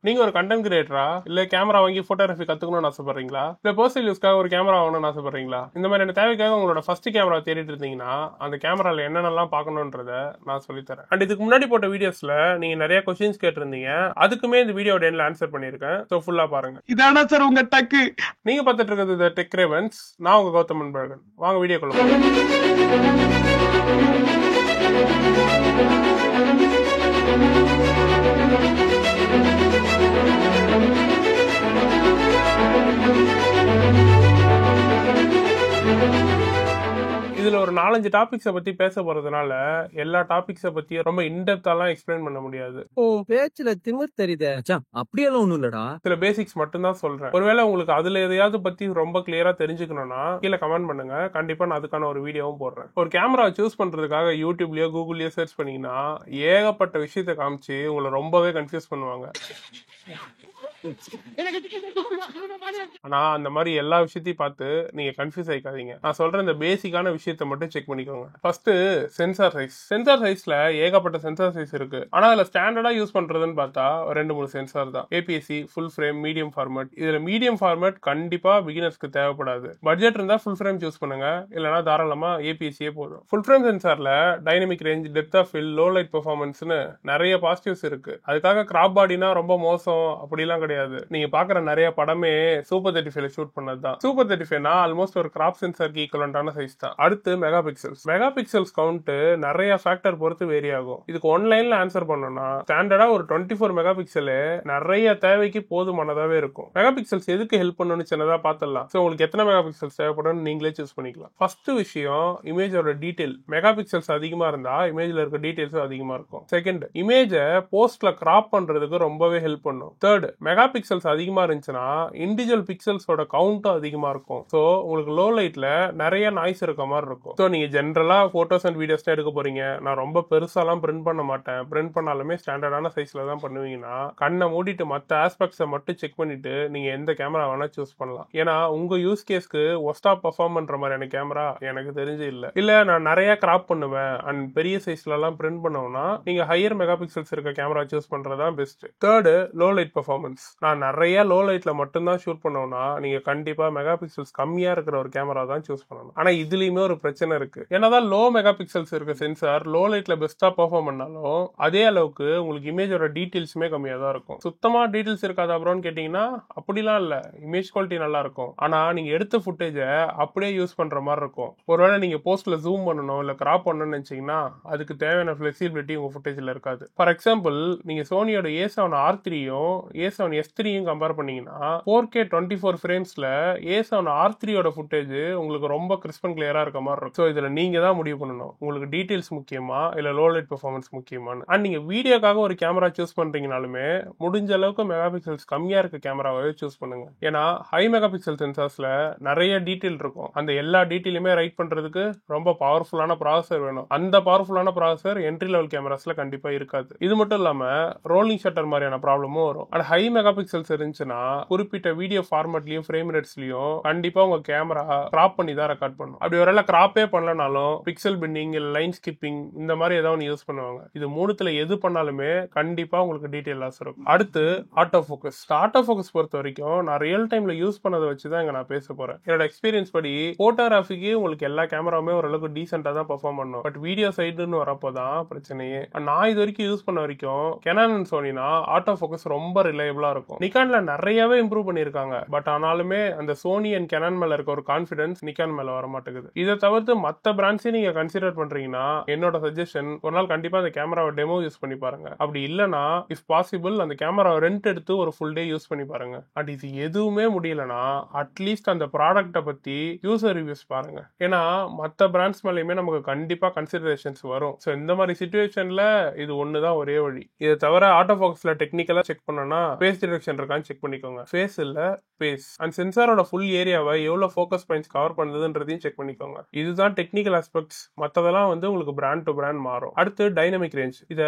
நீங்க ஒரு கண்டென்ட் கிரியேட்டரா இல்ல கேமரா வாங்கி போட்டோகிராஃபி கத்துக்கணும்னு ஆசைப்படுறீங்களா இல்ல பர்சனல் யூஸ்க்காக ஒரு கேமரா வாங்கணும்னு ஆசைப்படுறீங்களா? இந்த மாதிரியான தேவைக்காக உங்களோட ஃபர்ஸ்ட் கேமரா தேடிட்டு இருந்தீங்கன்னா அந்த கேமரால என்னென்னலாம் பார்க்கணுன்றத நான் சொல்லித்தரேன். அண்ட் இதுக்கு முன்னாடி போட்ட வீடியோஸ்ல நீங்க நிறைய கொஸ்டின்ஸ் கேட்டிருந்தீங்க, அதுக்குமே இந்த வீடியோட எண்ட்ல ஆன்சர் பண்ணிருக்கேன். ஸோ ஃபுல்லா பாருங்க. இதானா சார் உங்க டக்கு? நீங்க பார்த்துட்டு இருக்கிறது டெக் ரேவன்ஸ். நான் உங்க கௌதம் அன்பழகன். வாங்க வீடியோக்குள்ள போலாம். இதுல ஒரு 4-5 டாபிக்ஸை பத்தி பேச போறதுனால எல்லா டாபிக்ஸை பத்தியும் ரொம்ப இன்டெப்தாலாம் எக்ஸ்பிளைன் பண்ண முடியாது. உன் பேச்சுல திமிர் தெரியுதே. அப்படியெல்லாம் ஒண்ணும் இல்லடா. சில பேசிக்ஸ் மட்டும் தான் சொல்றேன். ஒருவேளை உங்களுக்கு அதுல எதையாவது பத்தி ரொம்ப கிளியரா தெரிஞ்சுக்கணும்னா கீழே கமெண்ட் பண்ணுங்க. கண்டிப்பா நான் அதுக்கான ஒரு வீடியோவும் போடுறேன். ஒரு கேமரா சூஸ் பண்றதுக்காக யூடியூப்லயோ கூகுள்லயோ சர்ச் பண்ணீங்கன்னா ஏகப்பட்ட விஷயத்தை காமிச்சு உங்களை ரொம்பவே கன்ஃபியூஸ் பண்ணுவாங்க. ஆனா அந்த மாதிரி எல்லா விஷயத்தையும் பார்த்து நீங்க கன்ஃபியூஸ் ஆயிக்காதீங்க. நான் சொல்ற இந்த பேசிக்கான விஷயத்தை மட்டும் செக் பண்ணிக்கோங்க. First sensor size. சென்சார் சைஸ்ல ஏகப்பட்ட சென்சார் சைஸ் இருக்கு. ஆனா அதுல ஸ்டாண்டர்டா யூஸ் பண்றதுன்னு பார்த்தா 2-3 சென்சார் தான். ABSC, full frame, medium format. இதுல மீடியம் ஃபார்மேட் கண்டிப்பா பிகினர்ஸ்க்கு தேவைப்படாது. பட்ஜெட் இருந்தா ஃபுல் ஃப்ரேம் சூஸ் பண்ணுங்க, இல்லனா தாராளமா ஏபிஎஸ்சியே போதும். ஃபுல் ஃப்ரேம் சென்சார்ல dynamic range, depth of field, low light பெர்ஃபார்மன்ஸ்னு நிறைய பாசிட்டிவ்ஸ் இருக்கு. அதுக்காக கிராப் பாடினா ரொம்ப மோசம் அப்படிலாம் கிடையாது. நீங்க பாக்குற நிறைய படமே சூப்பர் 35ல ஷூட் பண்ணதுதான். சூப்பர் 35னா ஆல்மோஸ்ட் ஒரு கிராப் சென்சாருக்கு ஈக்குவலண்டான சைஸ் தான். அடுத்து mega pixels. Mega pixels count நிறைய ஃபேக்டர் பொறுத்து வேரி ஆகும். இதுக்கு ஒன்லைன்ல ஆன்சர் பண்ணணும்னா ஸ்டாண்டர்டா ஒரு 24 மெகா பிக்சல் நிறைய தேவைக்கு போதுமானதாவே இருக்கும். மெகா பிக்சல்ஸ் எதுக்கு ஹெல்ப் பண்ணணும்னு சின்னதா பாத்துடலாம். சோ உங்களுக்கு எத்தனை மெகா பிக்சல்ஸ் தேவைப்படும் நீங்களே சூஸ் பண்ணிக்கலாம். ஃபர்ஸ்ட் விஷயம் இமேஜோட டீடைல். மெகா பிக்சல்ஸ் அதிகமா இருந்தா இமேஜ்ல இருக்க டீடைல்ஸும் அதிகமா இருக்கும். செகண்ட், இமேஜ போஸ்ட்ல கிராப் பண்றதுக்கு ரொம்பவே ஹெல்ப் பண்ணும். தேர்ட், மெகா பிக்சல்ஸ் அதிகமா இருந்துச்சுன்னா இண்டிவிஜுவல் பிக்சல்ஸோட கவுண்ட்டும் அதிகமா இருக்கும். சோ உங்களுக்கு லோ லைட்ல நிறைய நாய்ஸ் இருக்க மாதிரி இருக்கும். சோ நீங்க ஜென்ரலா போட்டோஸ் அண்ட் வீடியோஸ் எடுக்க போறீங்க, நான் ரொம்ப பெருசாலாம் பிரிண்ட் பண்ண மாட்டேன், பிரிண்ட் பண்ணாலுமே ஸ்டாண்டர்டான சைஸ்ல தான் பண்ணுவீங்கன்னா கண்ணை மூடிட்டு மற்ற ஆஸ்பெக்ட்ஸை மட்டும் செக் பண்ணிட்டு நீங்க எந்த கேமரா வேணா சூஸ் பண்ணலாம். ஏன்னா உங்க யூஸ் கேஸ்க்கு ஒஸ்டா பெர்ஃபார்ம் பண்ற மாதிரியான கேமரா எனக்கு தெரிஞ்சு இல்ல நான் நிறைய கிராப் பண்ணுவேன் அண்ட் பெரிய சைஸ்ல எல்லாம் பிரிண்ட் பண்ணுவேன்னா நீங்க ஹையர் மெகா பிக்சல்ஸ் இருக்க கேமரா சூஸ் பண்றதா best. Third, low light performance. நான் நிறைய லோ லைட்ல மட்டும்தான் ஷூட் பண்ணோம்னா நீங்க கண்டிப்பா மெகா பிக்சல்ஸ் கம்மியா இருக்கிற ஒரு கேமரா தான் சூஸ் பண்ணணும். ஆனா இதுலயுமே ஒரு பிரச்சனை இருக்கு. என்னதான் லோ மெகா பிக்சல்ஸ் இருக்க சென்சார் லோ லைட்ல பெஸ்டா பெர்ஃபார்ம் பண்ணாலும் அதே அளவுக்கு உங்களுக்கு இமேஜோட டீடைல்ஸுமே கம்மியா தான் இருக்கும். சுத்தமா டீடைல்ஸ் இருக்காது அப்புறம்னு கேட்டீங்கன்னா அப்படிலாம் இல்ல, இமேஜ் குவாலிட்டி நல்லா இருக்கும். ஆனா நீங்க எடுத்த ஃபுட்டேஜ அப்படியே யூஸ் பண்ற மாதிரி இருக்கும். ஒருவேளை நீங்க போஸ்ட்ல ஜூம் பண்ணணும் இல்ல கிராப் பண்ணணும்னு நினைச்சீங்கன்னா அதுக்கு தேவையான ஃபிளெக்சிபிலிட்டி உங்க ஃபுட்டேஜ்ல இருக்காது. ஃபார் எக்ஸாம்பிள் நீங்க சோனியோட A7R3யும் A7S3யும் கம்பேர் பண்ணீங்கன்னா 4K 24 ஃப்ரேம்ஸ்ல A7R3யோட ஃபுட்டேஜ் உங்களுக்கு ரொம்ப கிறிஸ்ப் அண்ட் கிளியரா இருக்க மாதிரி இருக்கும். ஸோ இதுல நீங்க தான் முடிவு பண்ணணும் உங்களுக்கு டீடைல்ஸ் முக்கியமா இல்ல லோ லைட் பெர்ஃபார்மன்ஸ் முக்கியமானு. அண்ட் நீங்க வீடியோக்காக ஒரு கேமரா சூஸ் பண்றீங்கனாலுமே முடிஞ்ச அளவுக்கு மெகா பிக்சல்ஸ் கம்மியா இருக்க கேமராவே சூஸ் பண்ணுங்க. ஏன்னா ஹை மெகா பிக்சல் சென்சார்ஸ்ல நிறைய டீடைல் இருக்கும். அந்த எல்லா டீடைலுமே ரைட் பண்றதுக்கு ரொம்ப பவர்ஃபுல்லான ப்ராசஸர் வேணும். அந்த பவர்ஃபுல்லான ப்ராசஸர் என்ட்ரி லெவல் கேமராஸ்ல கண்டிப்பா இருக்காது. இது மட்டும் இல்லாம ரோலிங் ஷட்டர் மாதிரியான ப்ராப்ளமும் வரும். அண்ட் ஹை மெகா பிக்சல்ஸ் இருந்துச்சுன்னா குறிப்பிட்ட வீடியோ ஃபார்மேட்லயும் ஃப்ரேம் ரேட்ஸ்லயும் கண்டிப்பா உங்க கேமரா கிராப் பண்ணி தான் ரெக்கார்ட் பண்ணும். அப்படி ஒருவேளை கிராப்பே பண்ணலனாலும் பிக்சல் பின்னிங் இல்ல லைன் ஸ்கிப்பிங் இந்த மாதிரி ஏதாவது யூஸ் பண்ணுவாங்க. இது மூணுத்துல எது பண்ணாலுமே கண்டிப்பா உங்களுக்கு டீடைல் லாஸ் இருக்கும். அடுத்து ஆட்டோ ஃபோக்கஸ். ஆட்டோ ஃபோக்கஸ் பொறுத்த வரைக்கும் நான் ரியல் டைம்ல யூஸ் பண்ணதை வச்சுதான் இங்க நான் பேச போறேன். என்னோட எக்ஸ்பீரியன்ஸ் படி போட்டோகிராஃபிக்கு உங்களுக்கு எல்லா கேமராவுமே ஓரளவுக்கு டீசென்டா தான் பெர்ஃபார்ம் பண்ணும். பட் வீடியோ சைடுன்னு வரப்போதான் பிரச்சனையே. நான் இது வரைக்கும் யூஸ் பண்ண வரைக்கும் Canon and Sonyனா ஆட்டோ ஃபோக்கஸ் ரொம்ப ரிலையபிளா இருக்கும். நிக்கான்ல நிறையவே இம்ப்ரூவ் பண்ணிருக்காங்க. பட் ஆனாலுமே அந்த சோனி அண்ட் Canon மேல இருக்க ஒரு கான்ஃபிடன்ஸ் நிக்கான் மேல வர மாட்டேங்குது. இதை தவிர்த்து மத்த பிராண்ட்ஸையும் நீங்க கன்சிடர் பண்றீங்கன்னா என்னோட சஜஷன் ஒரு நாள் கண்டிப்பா அந்த கேமராவை டெமோ யூஸ் பண்ணி பாருங்க. அப்படி இல்லனா இஃப் பாசிபிள் அந்த கேமராவை ரெண்ட் எடுத்து ஒரு ஃபுல் டே யூஸ் பண்ணி பாருங்க. அண்ட் இது எதுவுமே முடியலனா அட்லீஸ்ட் அந்த ப்ராடக்ட்டை பத்தி யூசர் ரிவ்யூஸ் பாருங்க. ஏன்னா மத்த பிராண்ட்ஸ் மேலயுமே நமக்கு கண்டிப்பா கன்சிடரேஷன்ஸ் வரும். ஸோ இந்த மாதிரி சிச்சுவேஷன்ல இது ஒண்ணுதான் ஒரே வழி. இதை தவிர ஆட்டோ ஃபோக்கஸ்ல டெக்னிக்கலா செக் பண்ணனா ஃபேஸ் டிடெக்ஷன் இருக்கான்னு செக் பண்ணிக்கோங்க. ஃபேஸ் இல்ல பேஸ். ஃபேஸ் அண்ட் சென்சாரோட ஃபுல் ஏரியாவை எவ்வளவு ஃபோக்கஸ் பாயிண்ட்ஸ் கவர் பண்ணுதுன்றதையும் செக் பண்ணிக்கோங்க. இதுதான் டெக்னிக்கல் ஆஸ்பெக்ட்ஸ். மத்ததெல்லாம் வந்து உங்களுக்கு பிராண்ட் டு பிராண்ட் மாறும். அடுத்து டைனமிக் ரேஞ்ச். இத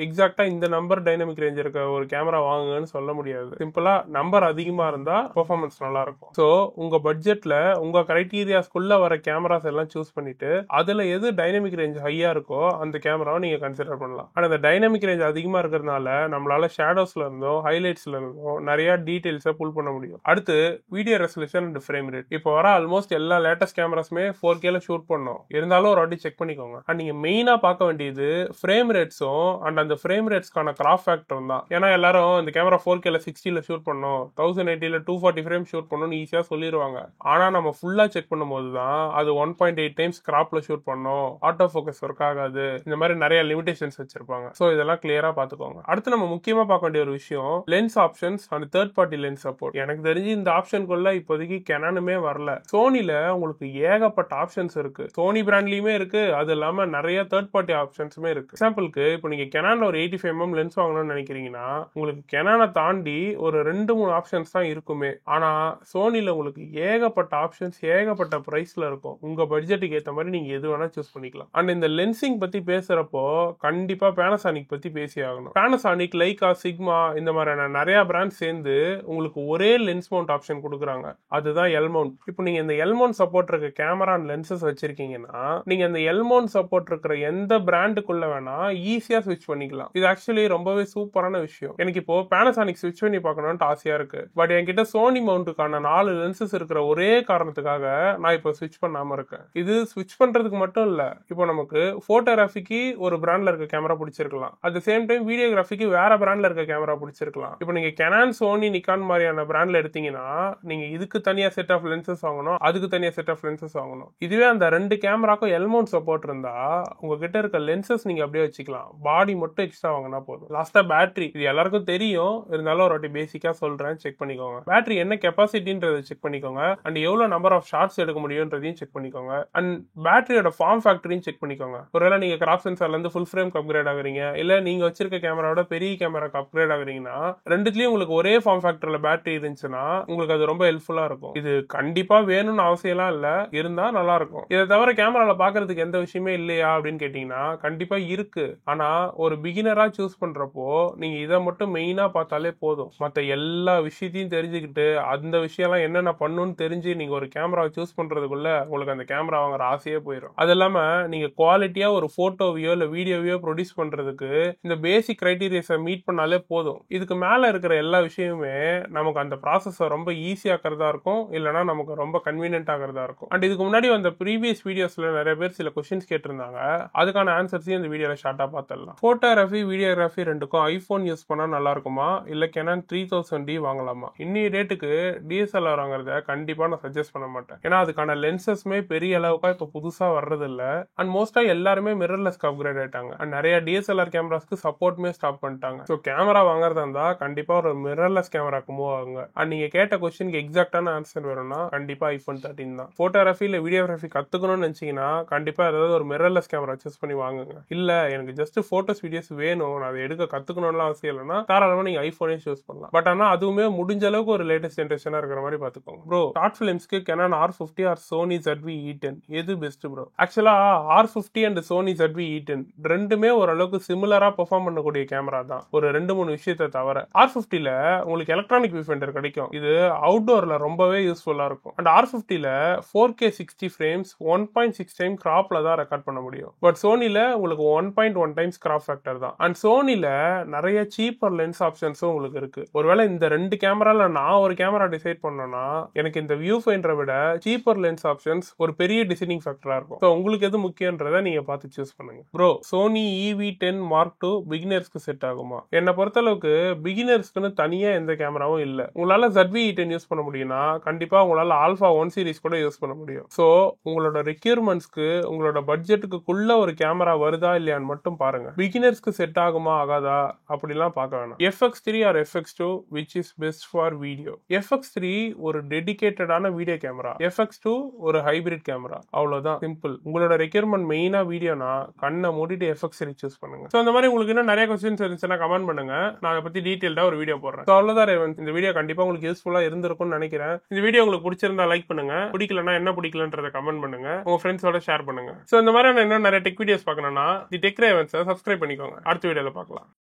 எக்ஸாக்டா இந்த நம்பர் டைனமிக் ரேஞ்ச் இருக்க ஒரு கேமரா வாங்குங்கன்னு சொல்ல முடியாது. சிம்பிளா நம்பர் அதிகமா இருந்தா பெர்ஃபார்மன்ஸ் நல்லா இருக்கும். சோ உங்க பட்ஜெட்ல உங்க கிரைட்டீரியாஸ்குள்ள வர கேமராஸ் எல்லாம் சூஸ் பண்ணிட்டு அதுல எது டைனமிக் ரேஞ்ச் ஹையா இருக்கோ அந்த கேமராவை நீங்க கன்சிடர் பண்ணலாம். ஆனா அந்த டைனமிக் ரேஞ்ச் அதிகமா இருக்கிறதுனால நம்மளால ஷேடோஸ்ல இருந்தோ ஹைலைட்ஸ்ல இருந்தோ நிறைய டீடைல்ஸை புல் பண்ண முடியும். அடுத்து video resolution and frame rate. இப்போ வர ஆல்மோஸ்ட் எல்லா லேட்டஸ்ட் கேமராஸுமே 4Kல ஷூட் பண்ணோம். இருந்தாலும் ஒரு வாட்டி செக் பண்ணிக்கோங்க. அண்ட் நீங்க மெயினா பார்க்க வேண்டியது ஃப்ரேம் ரேட்ஸும் அண்ட் அந்த ஃப்ரேம் ரேட்ஸ்க்கான கிராப் ஃபேக்டரும் தான். ஏன்னா எல்லாரும் இந்த கேமரா 4Kல 60ல ஷூட் பண்ணோம், 1080ல 240 ஃப்ரேம் ஷூட் பண்ணணும்னு ஈஸியா சொல்லிடுவாங்க. ஆனா நம்ம ஃபுல்லா செக் பண்ணும்போது தான் அது 1.8 டைம்ஸ் கிராப்ல ஷூட் பண்ணோம், ஆட்டோ ஃபோக்கஸ் ஒர்க் ஆகாது, இந்த மாதிரி நிறைய லிமிடேஷன்ஸ் வச்சிருப்பாங்க. சோ இதெல்லாம் கிளியரா பாத்துக்கோங்க. அடுத்து நம்ம முக்கியமா பார்க்க வேண்டிய ஒரு விஷயம் lens options and third party lens support. எனக்கு தெரிஞ்சு இந்த ஆப்ஷனுக்குள்ள இப்போதைக்கு கெனானுமே வரல. சோனில உங்களுக்கு ஏகப்பட்ட ஆப்ஷன்ஸ் இருக்கு. சோனி பிராண்ட்லயுமே இருக்கு, அது இல்லாம நிறைய தேர்ட் பார்ட்டி ஆப்ஷன்ஸுமே இருக்கு. எக்ஸாம்பிளுக்கு இப்போ நீங்க கெனான்ல ஒரு 85mm லென்ஸ் வாங்கணும்னு நினைக்கிறீங்கன்னா உங்களுக்கு கெனானை தாண்டி ஒரு 2-3 ஆப்ஷன்ஸ் தான் இருக்குமே. ஆனா சோனில உங்களுக்கு ஏகப்பட்ட ஆப்ஷன்ஸ் ஏகப்பட்ட பிரைஸ்ல இருக்கும். உங்க பட்ஜெட்டுக்கு ஏத்த மாதிரி நீங்க எது வேணா சூஸ் பண்ணிக்கலாம். அண்ட் இந்த லென்சிங் பத்தி பேசுறப்போ கண்டிப்பா பேனசானிக் பத்தி பேசி ஆகணும். பேனசானிக், லைகா, சிக்மா இந்த மாதிரியான நிறைய பிராண்ட் சேர்ந்து உங்களுக்கு ஒரே லென்ஸ் மவுண்ட் ஆப்ஷன் கொடுக்குறாங்க. அதுதான் எல் மவுண்ட். இப்போ நீங்க இந்த எல் மவுண்ட் சப்போர்ட் இருக்க கேமரா அண்ட் லென்சஸ் வச்சிருக்கீங்கன்னா நீங்க இந்த எல் மவுண்ட் சப்போர்ட் இருக்கிற எந்த பிராண்டுக்குள்ள வேணா ஈஸியா ஸ்விட்ச் பண்ணிக்கலாம். இது ஆக்சுவலி ரொம்பவே சூப்பரான விஷயம். எனக்கு இப்போ பேனசானிக் ஸ்விட்ச் பண்ணி பார்க்கணும்னு ஆசையா இருக்கு. பட் என்கிட்ட சோனி மவுண்ட்டுக்கான 4 லென்சஸ் இருக்கிற ஒரே காரணத்துக்காக நான் இப்போ ஸ்விட்ச் பண்ணாம இருக்கேன். இது ஸ்விட்ச் பண்றதுக்கு மட்டும் இல்ல, இப்போ நமக்கு போட்டோகிராஃபிக்கு ஒரு பிராண்ட்ல இருக்க கேமரா பிடிச்சிருக்கலாம், அட் த சேம் டைம் வீடியோகிராஃபிக்கு வேற பிராண்ட்ல இருக்க கேமரா பிடிச்சிருக்கலாம். இப்போ நீங்க கெனான், சோனி, நிக்கான் மாதிரியான பிராண்ட்ல எடுத்தீங்கன்னா நீங்க இதுக்கு தனியா செட் ஆஃப் லென்சஸ் வாங்கணும், அதுக்கு தனியா செட் ஆஃப் லென்சஸ் வாங்கணும். இதுவே அந்த 2 கேமராக்கும் எல் மவுண்ட் சப்போர்ட் இருந்தா உங்ககிட்ட இருக்க லென்சஸ் நீங்க அப்படியே வச்சுக்கலாம், பாடி மட்டும் எக்ஸ்ட்ரா வாங்கினா போதும். லாஸ்டா பேட்டரி, இது எல்லாருக்கும் தெரியும், இருந்தாலும் ஒரு வாட்டி பேசிக்கா சொல்றேன், செக் பண்ணிக்கோங்க. பேட்டரி என்ன கெப்பாசிட்டின்றதை செக் பண்ணிக்கோங்க. அண்ட் எவ்வளவு நம்பர் ஆஃப் ஷார்ட்ஸ் எடுக்க முடியும்ன்றதையும் செக் பண்ணிக்கோங்க. அண்ட் பேட்டரியோட ஃபார்ம் ஃபேக்டரையும் செக் பண்ணிக்கோங்க. ஒருவேளை நீங்க கிராப் சென்சார்ல இருந்து ஃபுல் ஃப்ரேம் அப்கிரேட் ஆகுறீங்க, இல்ல நீங்க வச்சிருக்க கேமராவோட பெரிய கேமராக்கு அப்கிரேட் ஆகுறீங்கன்னா ரெண்டுத்துலயும் உங்களுக்கு ஒரே ஃபார்ம் ஃபேக்டர்ல பேட்டரி இருந்துச்சுன்னா உங்களுக்கு அது ரொம்ப ஹெல்ப்ஃபுல்லா இருக்கும். இது கண்டிப்பா வேணும்னு அவசியம்லாம் இல்ல, இருந்தா நல்லா இருக்கும். இதை தவிர கேமரால பாக்குறதுக்கு எந்த விஷயமே இல்லையா அப்படின்னு கேட்டீங்கன்னா கண்டிப்பா இருக்கு. ஆனா ஒரு பிகினரா சூஸ் பண்றப்போ நீங்க இதை மட்டும் மெயினா பார்த்தாலே போதும். மத்த எல்லா விஷயத்தையும் தெரிஞ்சுக்கிட்டு அந்த விஷயம்லாம் என்னென்ன பண்ணுன்னு தெரிஞ்சு நீங்க ஒரு கேமரா சூஸ் பண்றதுக்குள்ள உங்களுக்கு அந்த கேமரா வாங்குற ஆசையே போயிடும். அது இல்லாம நீங்க குவாலிட்டியா ஒரு போட்டோவையோ இல்ல வீடியோவையோ ப்ரொடியூஸ் பண்றதுக்கு இந்த பேசிக் கிரைட்டீரியாஸை மீட் பண்ணாலே போதும். இதுக்கு மேல இருக்கிற எல்லா விஷயமுமே நமக்கு அந்த ப்ராசஸை ரொம்ப ஈஸியாக்கிறதா இருக்கும், இல்லைன்னா நமக்கு ரொம்ப கன்வீனியன்ட் ஆகிறதா இருக்கும். அண்ட் இதுக்கு முன்னாடி வந்த ப்ரீவியஸ் வீடியோஸ்ல நிறைய பேர் சில கொஸ்டின்ஸ் கேட்டிருந்தாங்க, அதுக்கான ஆன்சர்ஸையும் இந்த வீடியோல ஷார்ட்டா பார்த்துடலாம். போட்டோகிராஃபி, வீடியோகிராஃபி ரெண்டுக்கும் ஐபோன் யூஸ் பண்ணா நல்லா இருக்குமா இல்ல கேனான் 3000D வாங்கலாமா? இன்னி ரேட்டுக்கு DSLR வாங்குறத கண்டிப்பா நான் சஜஸ்ட் பண்ண மாட்டேன். ஏன்னா அதுக்கான லென்சஸ்மே பெரிய அளவுக்கா இப்ப புதுசா வர்றது இல்ல. அண்ட் மோஸ்டா எல்லாருமே மிரர்லெஸ்க்கு அப்கிரேட் ஆயிட்டாங்க. அண்ட் நிறைய DSLR கேமராஸ்க்கு சப்போர்ட்மே ஸ்டாப் பண்ணிட்டாங்க. ஸோ கேமரா வாங்குறதா இருந்தா கண்டிப்பா ஒரு மிரர்லெஸ் கேமராக்கு மூவ் ஆகுங்க. அண்ட் நீங்க கேட்ட கொஸ்டினுக்கு எக்ஸாக்டான ஆன்சர் வேணும்னா கண்டிப்பா ஐபோன் 13 தான். போட்டோகிராஃபி இல்ல வீடியோகிராஃபி கத்துக்கணும்னு நினைச்சீங்கன்னா கண்டிப்பா ஏதாவது ஒரு மிரர்லெஸ் கேமரா சூஸ் பண்ணி வாங்குங்க. இல்ல எனக்கு ஜஸ்ட் போட்டோஸ் வீடியோஸ் வேணும், நான் அதை எடுக்க கத்துக்கணும்னு அவசியம் இல்லைன்னா தாராளமா நீங்க ஐபோனே சூஸ் பண்ணலாம். பட் ஆனா அதுவுமே முடிஞ்ச அளவுக்கு ஒரு லேட்டஸ்ட் ஜெனரேஷனா இருக்கிற மாதிரி பாத்துக்கோங்க. ப்ரோ ஷார்ட் பிலிம்ஸ்க்கு Canon R50 or Sony ZV-E10 எது பெஸ்ட் ப்ரோ? ஆக்சுவலா R50 அண்ட் சோனி ZV-E10 ரெண்டுமே ஓரளவுக்கு சிமிலரா பெர்ஃபார்ம் பண்ணக்கூடிய கேமரா தான், ஒரு 2-3 விஷயத்தை தவிர. R50ல உங்களுக்கு எலக்ட்ரானிக் வியூ ஃபைண்டர் கிடைக்கும், இது அவுட்டோர்ல ரொம்பவே யூஸ்ஃபுல்லா இருக்கும். அண்ட் R50ல 4K 60 ஃப்ரேம்ஸ் 1.6 டைம் கிராப்ல தான் ரெக்கார்ட் பண்ண முடியும். பட் சோனில உங்களுக்கு 1.1 டைம்ஸ் கிராப் ஃபேக்டர் தான். அண்ட் சோனில நிறைய சீப்பர் லென்ஸ் ஆப்ஷன்ஸும் உங்களுக்கு இருக்கு. ஒருவேளை இந்த 2 கேமரால நான் ஒரு கேமரா டிசைட் பண்ணேன்னா எனக்கு இந்த வியூ ஃபைண்டரை விட சீப்பர் லென்ஸ் ஆப்ஷன்ஸ் ஒரு பெரிய டிசைனிங் ஃபேக்டரா இருக்கும். ஸோ உங்களுக்கு எது முக்கியன்றதை நீங்க பார்த்து சூஸ் பண்ணுங்க. Bro Sony EV10 Mark II பிகினர்ஸ்க்கு செட் ஆகுமா? என்னை பொறுத்தளவுக்கு பிகினர்ஸ்க்குன்னு தனியா எந்த கேமராவும் இல்ல. உங்களால ZV-E10 யூஸ் பண்ண முடியும்னா கண்டிப்பா உங்களால ஆல்பா 1 சீரிஸ் கூட யூஸ் பண்ண முடியும். ஸோ உங்களோட ரெக்யூர்மெண்ட்ஸ்க்கு உங்களோட பட்ஜெட்டுக்குள்ள ஒரு கேமரா வருதா இல்லையான்னு மட்டும் பாருங்க. பிகினர்ஸ்க்கு செட் ஆகுமா ஆகாதா அப்படிலாம் பார்க்க வேணாம். FX3 or FX2 which is best for video? FX3 ஒரு டெடிகேட்டடான வீடியோ கேமரா, FX2 ஒரு ஹைபிரிட் கேமரா, அவ்வளவுதான், சிம்பிள். உங்களோட ரெக்யர்மெண்ட் மெயினா வீடியோனா கண்ணை மூடிட்டு FX3 சூஸ் பண்ணுங்க. ஸோ அந்த மாதிரி உங்களுக்கு இன்னும் நிறைய கொஸ்டின்ஸ் இருந்துச்சுன்னா கமெண்ட் பண்ணுங்க, நான் அதை பத்தி டீடைல்டா ஒரு வீடியோ போடுறேன். ஸோ அவ்வளவுதான் ரேவந்த், இந்த வீடியோ கண்டிப்பா உங்களுக்கு யூஸ்ஃபுல்லா யூஸ்ஃபுல்லா இருந்திருக்கும்னு நினைக்கிறேன். இந்த வீடியோ உங்களுக்கு பிடிச்சிருந்தா லைக் பண்ணுங்க, பிடிக்கலன்னா என்ன பிடிக்கலன்றத கமெண்ட் பண்ணுங்க, உங்க ஃப்ரெண்ட்ஸோட ஷேர் பண்ணுங்க. சோ இந்த மாதிரி இன்னும் நிறைய டெக் வீடியோஸ் பார்க்கணும்னா தி டெக் ரேவன்ஸை சப்ஸ்கிரைப் பண்ணிக்கோங்க. அடுத்த வீடியோல பார்க்கலாம்.